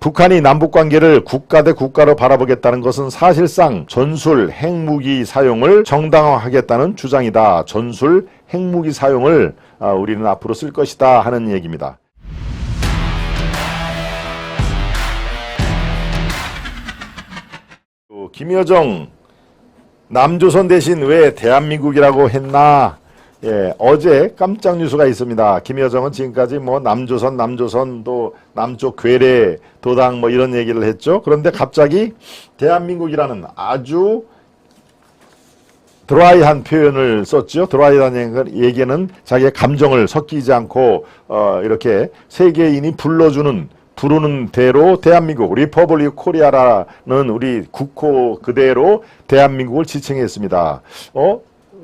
북한이 남북관계를 국가 대 국가로 바라보겠다는 것은 사실상 전술 핵무기 사용을 정당화하겠다는 주장이다. 전술 핵무기 사용을 우리는 앞으로 쓸 것이다 하는 얘기입니다. 김여정 남조선 대신 왜 대한민국이라고 했나? 예, 어제 깜짝 뉴스가 있습니다. 김여정은 지금까지 뭐 남조선 또 남쪽 괴뢰 도당 뭐 이런 얘기를 했죠. 그런데 갑자기 대한민국이라는 아주 드라이한 표현을 썼죠. 드라이한 얘기는 자기의 감정을 섞이지 않고 이렇게 세계인이 부르는 대로 대한민국 리퍼블릭 코리아라는 우리 국호 그대로 대한민국을 지칭했습니다.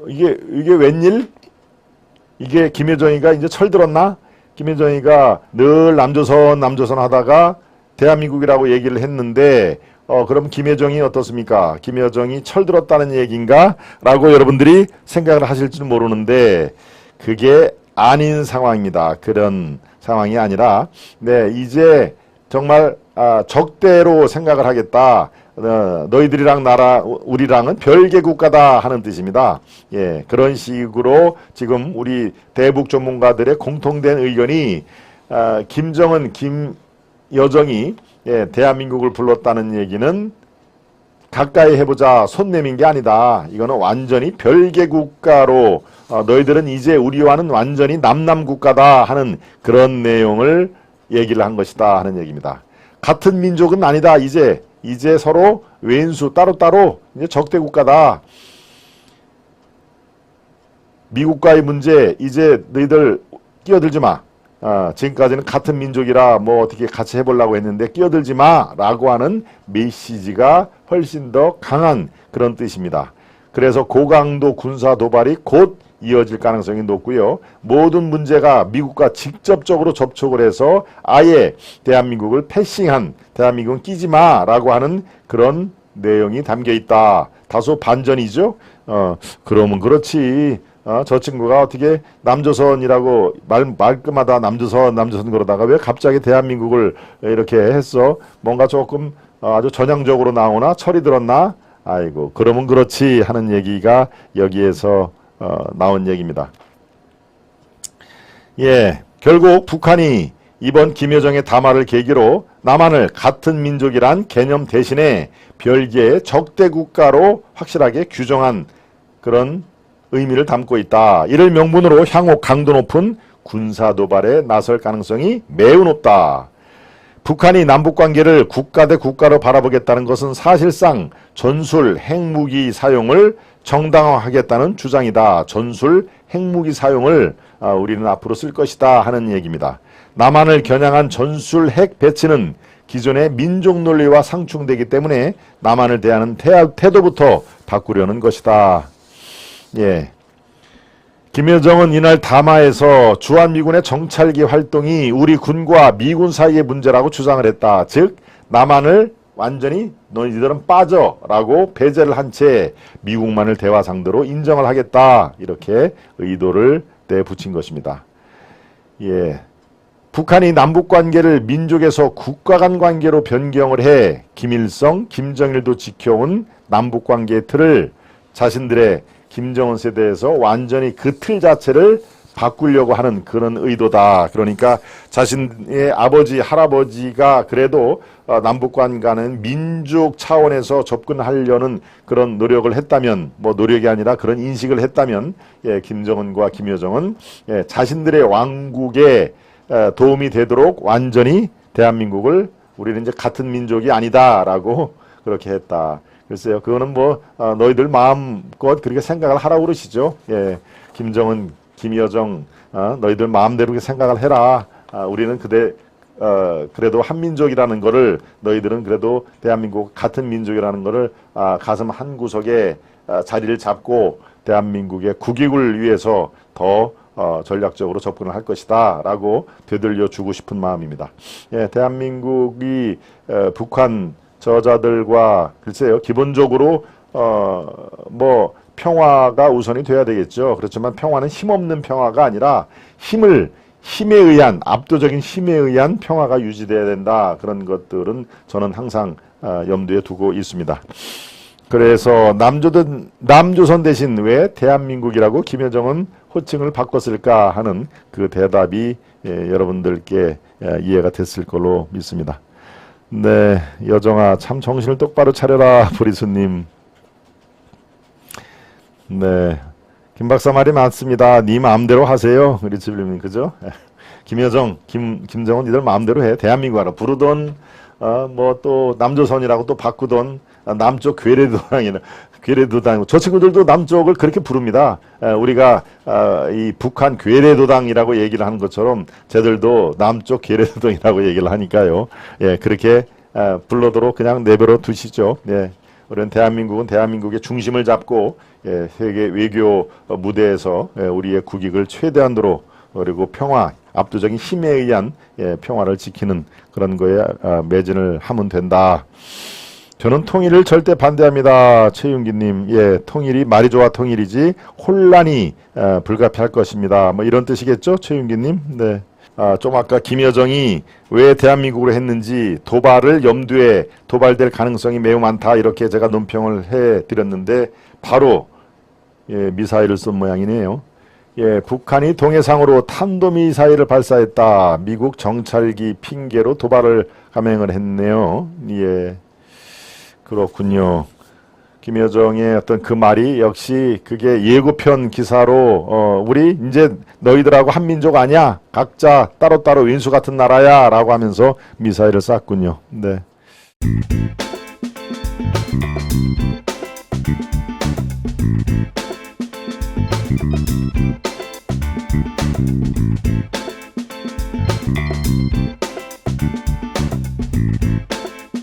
이게 웬일? 이게 김여정이가 이제 철들었나? 김여정이가 늘 남조선 하다가 대한민국이라고 얘기를 했는데 그럼 김여정이 어떻습니까? 김여정이 철들었다는 얘기인가? 라고 여러분들이 생각을 하실지는 모르는데 그게 아닌 상황입니다. 그런 상황이 아니라 이제 정말 적대로 생각을 하겠다. 너희들이랑 우리랑은 별개 국가다 하는 뜻입니다. 예, 그런 식으로 지금 우리 대북 전문가들의 공통된 의견이 김정은, 김여정이 대한민국을 불렀다는 얘기는 가까이 해보자 손 내민 게 아니다. 이거는 완전히 별개 국가로 너희들은 이제 우리와는 완전히 남남 국가다 하는 그런 내용을 얘기를 한 것이다 하는 얘기입니다. 같은 민족은 아니다. 이제 서로 왼수 따로따로 이제 적대 국가다. 미국과의 문제 이제 너희들 끼어들지 마. 지금까지는 같은 민족이라 뭐 어떻게 같이 해보려고 했는데 끼어들지 마 라고 하는 메시지가 훨씬 더 강한 그런 뜻입니다. 그래서 고강도 군사 도발이 곧 이어질 가능성이 높고요. 모든 문제가 미국과 직접적으로 접촉을 해서 아예 대한민국을 패싱한 대한민국은 끼지 마라고 하는 그런 내용이 담겨 있다. 다소 반전이죠. 그러면 그렇지. 저 친구가 어떻게 남조선이라고 말끝마다 남조선 그러다가 왜 갑자기 대한민국을 이렇게 했어? 뭔가 조금 아주 전향적으로 나오나? 철이 들었나? 아이고 그러면 그렇지 하는 얘기가 여기에서 나온 얘기입니다. 예, 결국 북한이 이번 김여정의 담화를 계기로 남한을 같은 민족이란 개념 대신에 별개의 적대 국가로 확실하게 규정한 그런 의미를 담고 있다. 이를 명분으로 향후 강도 높은 군사 도발에 나설 가능성이 매우 높다. 북한이 남북관계를 국가 대 국가로 바라보겠다는 것은 사실상 전술 핵무기 사용을 정당화하겠다는 주장이다. 전술 핵무기 사용을 우리는 앞으로 쓸 것이다 하는 얘기입니다. 남한을 겨냥한 전술 핵 배치는 기존의 민족 논리와 상충되기 때문에 남한을 대하는 태도부터 바꾸려는 것이다. 예. 김여정은 이날 담화에서 주한미군의 정찰기 활동이 우리 군과 미군 사이의 문제라고 주장을 했다. 즉 남한을 완전히 너희들은 빠져라고 배제를 한 채 미국만을 대화 상대로 인정을 하겠다. 이렇게 의도를 내붙인 것입니다. 예. 북한이 남북관계를 민족에서 국가 간 관계로 변경을 해 김일성, 김정일도 지켜온 남북관계의 틀을 자신들의 김정은 세대에서 완전히 그 틀 자체를 바꾸려고 하는 그런 의도다. 그러니까 자신의 아버지, 할아버지가 그래도 남북관계는 민족 차원에서 접근하려는 그런 노력을 했다면, 뭐 노력이 아니라 그런 인식을 했다면, 예, 김정은과 김여정은 자신들의 왕국에 도움이 되도록 완전히 대한민국을 우리는 이제 같은 민족이 아니다라고 그렇게 했다. 글쎄요, 그거는 뭐 너희들 마음껏 그렇게 생각을 하라고 그러시죠. 예, 김정은, 김여정, 너희들 마음대로 그렇게 생각을 해라. 우리는 그래도 한민족이라는 거를 너희들은 그래도 대한민국 같은 민족이라는 거를 가슴 한 구석에 자리를 잡고 대한민국의 국익을 위해서 더 전략적으로 접근을 할 것이다 라고 되돌려 주고 싶은 마음입니다. 예, 대한민국이 북한 저자들과 글쎄요, 기본적으로 뭐 평화가 우선이 돼야 되겠죠. 그렇지만 평화는 힘없는 평화가 아니라 힘을 힘에 의한 압도적인 힘에 의한 평화가 유지돼야 된다. 그런 것들은 저는 항상 염두에 두고 있습니다. 그래서 남조선 대신 왜 대한민국이라고 김여정은 호칭을 바꿨을까 하는 그 대답이 여러분들께 이해가 됐을 걸로 믿습니다. 네, 여정아 참 정신을 똑바로 차려라 보리수님. 네, 김 박사 말이 맞습니다. 네 마음대로 하세요. 우리 지블님 그죠? 김여정, 김정은 니들 마음대로 해. 대한민국이라 부르던 뭐 또 남조선이라고 또 바꾸던 남쪽 괴뢰도당이나 괴뢰도당 저 친구들도 남쪽을 그렇게 부릅니다. 우리가 이 북한 괴뢰도당이라고 얘기를 하는 것처럼 쟤들도 남쪽 괴뢰도당이라고 얘기를 하니까요. 예, 그렇게 불러도록 그냥 내버려 두시죠. 예. 우리는 대한민국은 대한민국의 중심을 잡고 세계 외교 무대에서 우리의 국익을 최대한으로 그리고 평화, 압도적인 힘에 의한 평화를 지키는 그런 거에 매진을 하면 된다. 저는 통일을 절대 반대합니다. 최윤기님, 예, 통일이 말이 좋아 통일이지 혼란이 불가피할 것입니다. 뭐 이런 뜻이겠죠, 최윤기님? 네. 좀 아까 김여정이 왜 대한민국으로 했는지 도발을 염두에 도발될 가능성이 매우 많다 이렇게 제가 논평을 해드렸는데 바로 미사일을 쏜 모양이네요. 예, 북한이 동해상으로 탄도미사일을 발사했다. 미국 정찰기 핑계로 도발을 감행을 했네요. 예, 그렇군요. 김여정의 어떤 그 말이 역시 그게 예고편 기사로 우리 이제 너희들하고 한민족 아니야. 각자 따로따로 윈수 같은 나라야 라고 하면서 미사일을 쐈군요. 네.